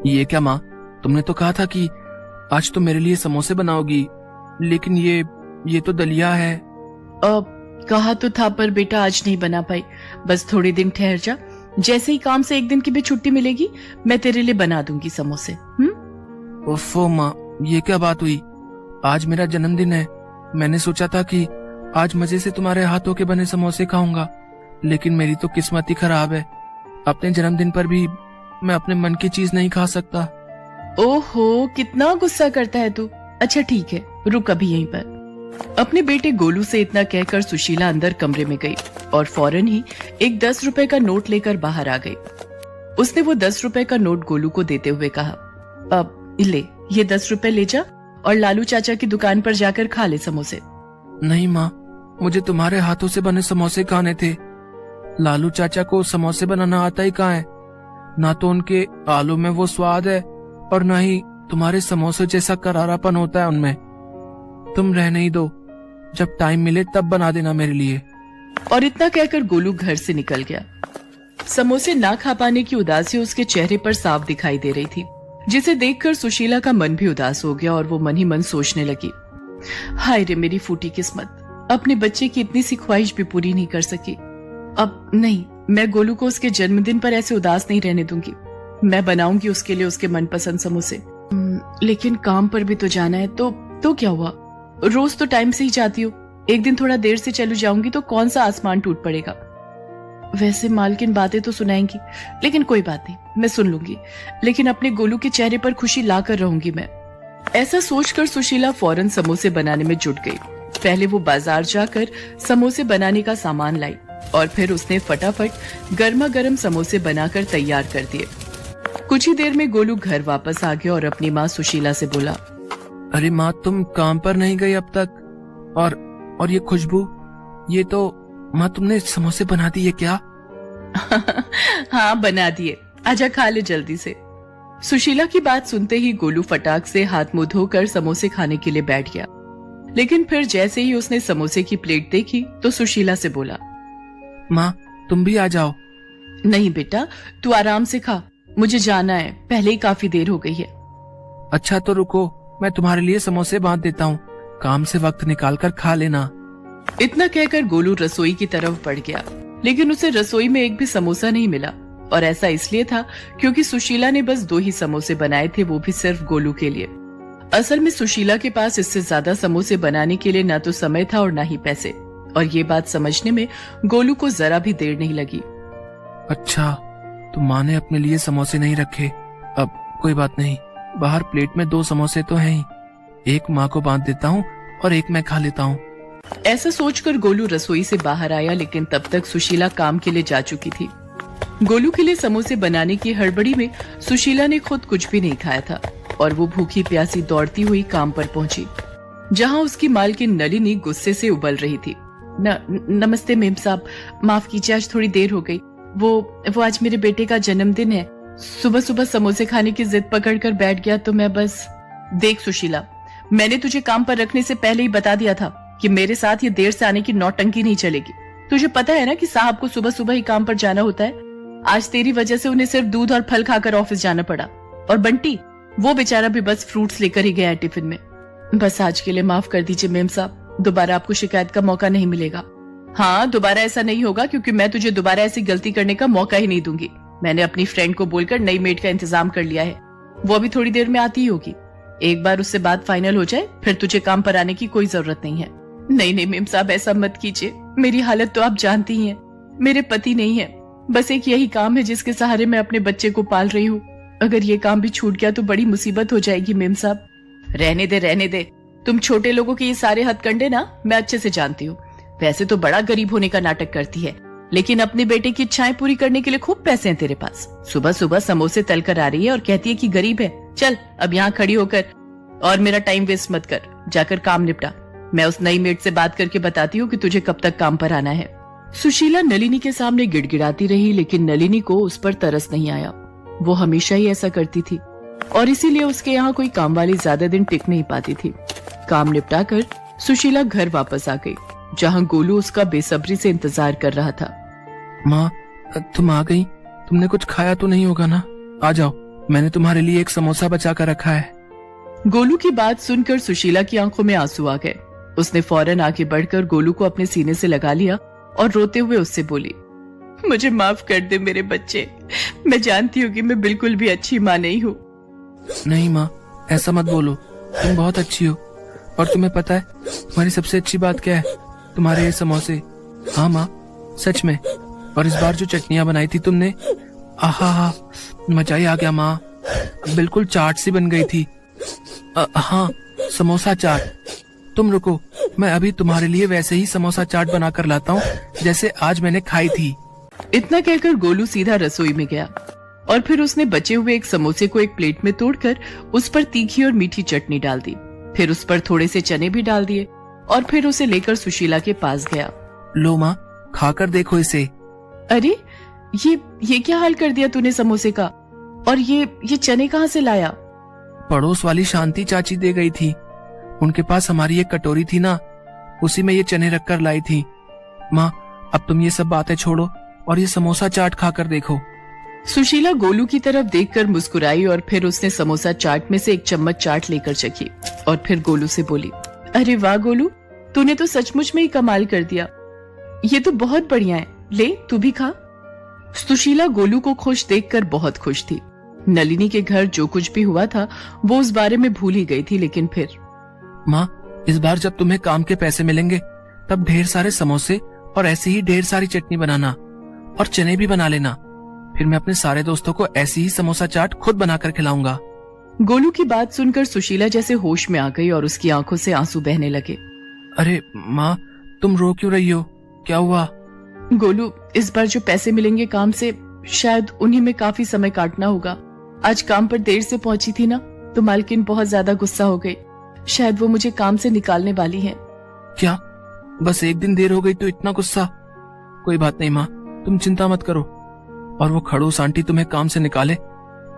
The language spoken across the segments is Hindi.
ये क्या माँ, तुमने तो कहा था कि आज तो मेरे लिए समोसे बनाओगी, लेकिन ये तो दलिया है। कहा तो था, पर बेटा आज नहीं बना पाई। बस थोड़े दिन ठहर जा, जैसे ही काम से एक दिन की भी छुट्टी मिलेगी मैं तेरे लिए बना दूंगी समोसे। ओफो माँ, ये क्या बात हुई? आज मेरा जन्मदिन है। मैंने सोचा था कि आज मजे से तुम्हारे हाथों के बने समोसे खाऊंगा, लेकिन मेरी तो किस्मत ही खराब है। अपने जन्मदिन पर भी मैं अपने मन की चीज नहीं खा सकता। ओहो, कितना गुस्सा करता है तू। अच्छा ठीक है, रुक अभी यहीं पर। अपने बेटे गोलू से इतना कहकर सुशीला अंदर कमरे में गई और फौरन ही एक 10 रुपए का नोट लेकर बाहर आ गई। उसने वो 10 रुपए का नोट गोलू को देते हुए कहा, अब ले, ये 10 रुपए ले जा और लालू चाचा की दुकान पर जाकर खा ले समोसे। नहीं माँ, मुझे तुम्हारे हाथों से बने समोसे खाने थे। लालू चाचा को समोसे बनाना आता ही कहाँ है? ना तो उनके आलू में वो स्वाद है और ना ही तुम्हारे समोसे जैसा करारापन होता है उनमें। तुम रहने ही दो, जब टाइम मिले तब बना देना मेरे लिए। और इतना कहकर गोलू घर से निकल गया। समोसे ना खा पाने की उदासी उसके चेहरे पर साफ दिखाई दे रही थी, जिसे देखकर सुशीला का मन भी उदास हो गया और वो मन ही मन सोचने लगी, हाय रे मेरी फूटी किस्मत, अपने बच्चे की इतनी सी ख्वाहिश भी पूरी नहीं कर सकी। अब नहीं, मैं गोलू को उसके जन्मदिन पर ऐसे उदास नहीं रहने दूंगी। मैं बनाऊंगी उसके लिए उसके मनपसंद समोसे। लेकिन काम पर भी तो जाना है। तो क्या हुआ, रोज तो टाइम से ही जाती हो, एक दिन थोड़ा देर से चलू जाऊंगी तो कौन सा आसमान टूट पड़ेगा। वैसे मालकिन बातें तो सुनाएंगी, लेकिन कोई बात नहीं, मैं सुन लूंगी, लेकिन अपने गोलू के चेहरे पर खुशी लाकर रहूंगी मैं। ऐसा सोचकर सुशीला फौरन समोसे बनाने में जुट गई। पहले वो बाजार जाकर समोसे बनाने का सामान लाई और फिर उसने फटाफट गर्मा गर्म समोसे बनाकर तैयार कर दिए। कुछ ही देर में गोलू घर वापस आ गया और अपनी माँ सुशीला से बोला, अरे माँ, तुम काम पर नहीं गई अब तक? और ये खुशबू, ये तो माँ तुमने समोसे बना दिए क्या? हाँ बना दिए, आजा खा ले जल्दी से। सुशीला की बात सुनते ही गोलू फटाक से हाथ मुंह धोकर समोसे खाने के लिए बैठ गया। लेकिन फिर जैसे ही उसने समोसे की प्लेट देखी तो सुशीला से बोला, माँ तुम भी आ जाओ। नहीं बेटा, तू आराम से खा, मुझे जाना है, पहले ही काफी देर हो गई है। अच्छा तो रुको, मैं तुम्हारे लिए समोसे बांध देता हूँ, काम से वक्त निकाल कर खा लेना। इतना कहकर गोलू रसोई की तरफ बढ़ गया, लेकिन उसे रसोई में एक भी समोसा नहीं मिला। और ऐसा इसलिए था क्योंकि सुशीला ने बस 2 ही समोसे बनाए थे, वो भी सिर्फ गोलू के लिए। असल में सुशीला के पास इससे ज्यादा समोसे बनाने के लिए न तो समय था और न ही पैसे, और ये बात समझने में गोलू को जरा भी देर नहीं लगी। अच्छा, तो माँ ने अपने लिए समोसे नहीं रखे। अब कोई बात नहीं, बाहर प्लेट में 2 समोसे तो हैं ही, एक माँ को बांध देता हूँ और एक मैं खा लेता हूँ। ऐसा सोचकर गोलू रसोई से बाहर आया, लेकिन तब तक सुशीला काम के लिए जा चुकी थी। गोलू के लिए समोसे बनाने की हड़बड़ी में सुशीला ने खुद कुछ भी नहीं खाया था और वो भूखी प्यासी दौड़ती हुई काम पर पहुंची, जहां उसकी मालकिन नलिनी गुस्से से उबल रही थी। नमस्ते मेम साहब, माफ कीजिए, आज थोड़ी देर हो गई। वो आज मेरे बेटे का जन्मदिन है। सुबह सुबह समोसे खाने की जिद पकड़कर बैठ गया तो मैं बस। देख सुशीला, मैंने तुझे काम पर रखने से पहले ही बता दिया था कि मेरे साथ ये देर से आने की नौटंकी नहीं चलेगी। तुझे पता है ना कि साहब को सुबह सुबह ही काम पर जाना होता है। आज तेरी वजह से उन्हें सिर्फ दूध और फल खाकर ऑफिस जाना पड़ा, और बंटी वो बेचारा भी बस फ्रूट्स लेकर ही गया है टिफिन में। बस आज के लिए माफ कर दीजिए मेम साहब, दोबारा आपको शिकायत का मौका नहीं मिलेगा। हाँ, दोबारा ऐसा नहीं होगा, क्योंकि मैं तुझे दोबारा ऐसी गलती करने का मौका ही नहीं दूंगी। मैंने अपनी फ्रेंड को बोलकर नई मेड का इंतजाम कर लिया है, वो अभी थोड़ी देर में आती ही होगी। एक बार उससे बात फाइनल हो जाए फिर तुझे काम पर आने की कोई जरूरत नहीं है। नहीं मेम साहब, ऐसा मत कीजिए, मेरी हालत तो आप जानती ही हैं। मेरे पति नहीं है, बस एक यही काम है जिसके सहारे मैं अपने बच्चे को पाल रही हूँ। अगर ये काम भी छूट गया तो बड़ी मुसीबत हो जाएगी मेम साहब। रहने दे, तुम छोटे लोगों के ये सारे हथकंडे ना मैं अच्छे से जानती हूँ। वैसे तो बड़ा गरीब होने का नाटक करती है, लेकिन अपने बेटे की इच्छाएं पूरी करने के लिए खूब पैसे हैं तेरे पास। सुबह सुबह समोसे तल कर आ रही है और कहती है कि गरीब है। चल अब यहाँ खड़ी होकर और मेरा टाइम वेस्ट मत कर, जाकर काम निपटा। मैं उस नई मेड से बात करके बताती हूँ कि तुझे कब तक काम पर आना है। सुशीला नलिनी के सामने गिड़गिड़ाती रही, लेकिन नलिनी को उस पर तरस नहीं आया। वो हमेशा ही ऐसा करती थी और इसीलिए उसके यहाँ कोई काम वाली ज्यादा दिन टिक नहीं पाती थी। काम निपटा कर सुशीला घर वापस आ गई, जहाँ गोलू उसका बेसब्री से इंतजार कर रहा था। माँ तुम आ गई, तुमने कुछ खाया तो नहीं होगा ना? आ जाओ मैंने तुम्हारे लिए एक समोसा बचा कर रखा है। गोलू की बात सुनकर सुशीला की आंखों में आंसू आ गए। उसने फौरन आगे बढ़कर गोलू को अपने सीने से लगा लिया और रोते हुए उससे बोली, मुझे माफ कर दे मेरे बच्चे, मैं जानती हूँ कि मैं बिल्कुल भी अच्छी माँ नहीं हूँ। नहीं माँ, ऐसा मत बोलो, तुम बहुत अच्छी हो। और तुम्हें पता है तुम्हारी सबसे अच्छी बात क्या है? तुम्हारे ये समोसे। हाँ माँ, सच में। और इस बार जो चटनियाँ बनाई थी तुमने, आहा, मजा ही आ गया माँ, बिल्कुल चाट सी बन गई थी। हाँ, समोसा चाट। तुम रुको, मैं अभी तुम्हारे लिए वैसे ही समोसा चाट बनाकर लाता हूँ जैसे आज मैंने खाई थी। इतना कहकर गोलू सीधा रसोई में गया और फिर उसने बचे हुए एक समोसे को एक प्लेट में तोड़कर उस पर तीखी और मीठी चटनी डाल दी। फिर उस पर थोड़े से चने भी डाल दिए और फिर उसे लेकर सुशीला के पास गया। लो माँ, खाकर देखो इसे। अरे ये क्या हाल कर दिया तूने समोसे का? और ये चने कहाँ से लाया? पड़ोस वाली शांति चाची दे गई थी। उनके पास हमारी एक कटोरी थी ना, उसी में ये चने रखकर लाई थी। माँ, अब तुम ये सब बातें छोड़ो और ये समोसा चाट खाकर देखो। सुशीला गोलू की तरफ देखकर मुस्कुराई और फिर उसने समोसा चाट में से एक चम्मच चाट लेकर चखी और फिर गोलू से बोली, अरे वाह गोलू, तूने तो सचमुच में ही कमाल कर दिया। ये तो बहुत बढ़िया है, ले तू भी खा। सुशीला गोलू को खुश देखकर बहुत खुश थी। नलिनी के घर जो कुछ भी हुआ था वो उस बारे में भूल ही गई थी। लेकिन फिर, माँ, इस बार जब तुम्हें काम के पैसे मिलेंगे तब ढेर सारे समोसे और ऐसे ही ढेर सारी चटनी बनाना और चने भी बना लेना। फिर मैं अपने सारे दोस्तों को ऐसी ही समोसा चाट खुद बनाकर खिलाऊंगा। गोलू की बात सुनकर सुशीला जैसे होश में आ गई और उसकी आंखों से आंसू बहने लगे। अरे माँ, तुम रो क्यों रही हो? क्या हुआ? गोलू, इस बार जो पैसे मिलेंगे काम से, शायद उन्हीं में काफी समय काटना होगा। आज काम पर देर से पहुंची थी ना, तो मालकिन बहुत ज्यादा गुस्सा हो गई। शायद वो मुझे काम से निकालने वाली है। क्या? बस एक दिन देर हो गई तो इतना गुस्सा? कोई बात नहीं माँ, तुम चिंता मत करो। और वो खड़ूस आंटी तुम्हें काम से निकाले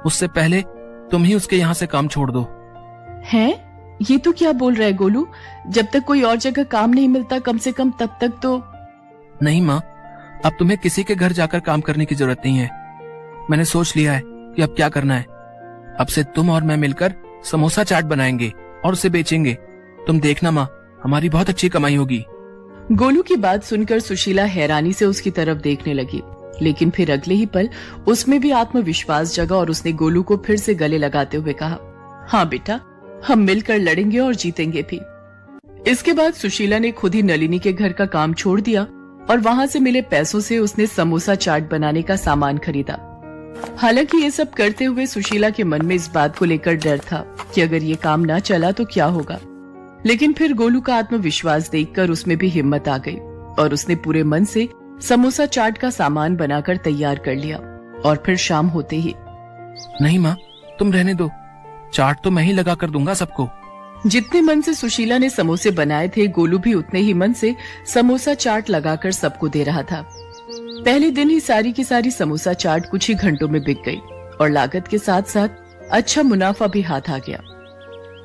उससे पहले तुम ही उसके यहाँ से काम छोड़ दो। हैं? ये तो क्या बोल रहा है गोलू? जब तक कोई और जगह काम नहीं मिलता कम से कम तब तक तो। नहीं माँ, अब तुम्हें किसी के घर जाकर काम करने की जरूरत नहीं है। मैंने सोच लिया है कि अब क्या करना है। अब से तुम और मैं मिलकर समोसा चाट बनाएंगे और उसे बेचेंगे। तुम देखना माँ, हमारी बहुत अच्छी कमाई होगी। गोलू की बात सुनकर सुशीला हैरानी से उसकी तरफ देखने लगी, लेकिन फिर अगले ही पल उसमें भी आत्मविश्वास जगा और उसने गोलू को फिर से गले लगाते हुए कहा, हाँ बेटा, हम मिलकर लड़ेंगे और जीतेंगे भी। इसके बाद सुशीला ने खुद ही नलिनी के घर का काम छोड़ दिया और वहां से मिले पैसों से उसने समोसा चाट बनाने का सामान खरीदा। हालांकि ये सब करते हुए सुशीला के मन में इस बात को लेकर डर था कि अगर ये काम ना चला तो क्या होगा। लेकिन फिर गोलू का आत्मविश्वास देखकर उसमें भी हिम्मत आ गई और उसने पूरे मन से समोसा चाट का सामान बनाकर तैयार कर लिया। और फिर शाम होते ही, नहीं माँ, तुम रहने दो, चाट तो मैं ही लगा कर दूंगा सबको। जितने मन से सुशीला ने समोसे बनाए थे, गोलू भी उतने ही मन से समोसा चाट लगाकर सबको दे रहा था। पहले दिन ही सारी की सारी समोसा चाट कुछ ही घंटों में बिक गई और लागत के साथ साथ अच्छा मुनाफा भी हाथ आ गया।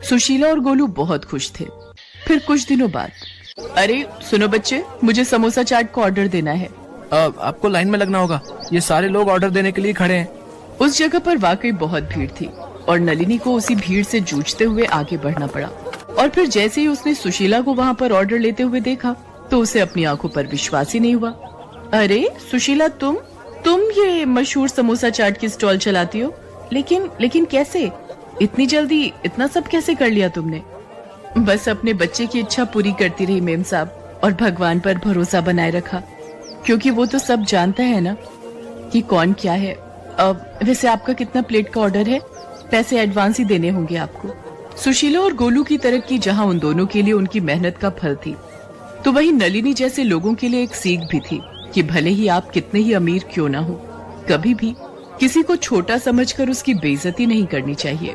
सुशीला और गोलू बहुत खुश थे। फिर कुछ दिनों बाद, अरे सुनो बच्चे, मुझे समोसा चाट को ऑर्डर देना है। आपको लाइन में लगना होगा, ये सारे लोग ऑर्डर देने के लिए खड़े हैं। उस जगह पर वाकई बहुत भीड़ थी और नलिनी को उसी भीड़ से जूझते हुए आगे बढ़ना पड़ा। और फिर जैसे ही उसने सुशीला को वहाँ पर ऑर्डर लेते हुए देखा तो उसे अपनी आंखों पर विश्वास ही नहीं हुआ। अरे सुशीला, तुम ये मशहूर समोसा चाट की स्टॉल चलाती हो? लेकिन कैसे? इतनी जल्दी इतना सब कैसे कर लिया तुमने? बस अपने बच्चे की इच्छा पूरी करती रही मेम साहब, और भगवान पर भरोसा बनाए रखा, क्योंकि वो तो सब जानता है ना कि कौन क्या है। वैसे आपका कितना प्लेट का ऑर्डर है? पैसे एडवांस ही देने होंगे आपको। सुशीला और गोलू की तरक्की जहां उन दोनों के लिए उनकी मेहनत का फल थी, तो वहीं नलिनी जैसे लोगों के लिए एक सीख भी थी कि भले ही आप कितने ही अमीर क्यों ना हो, कभी भी किसी को छोटा समझकर उसकी बेइज्जती नहीं करनी चाहिए।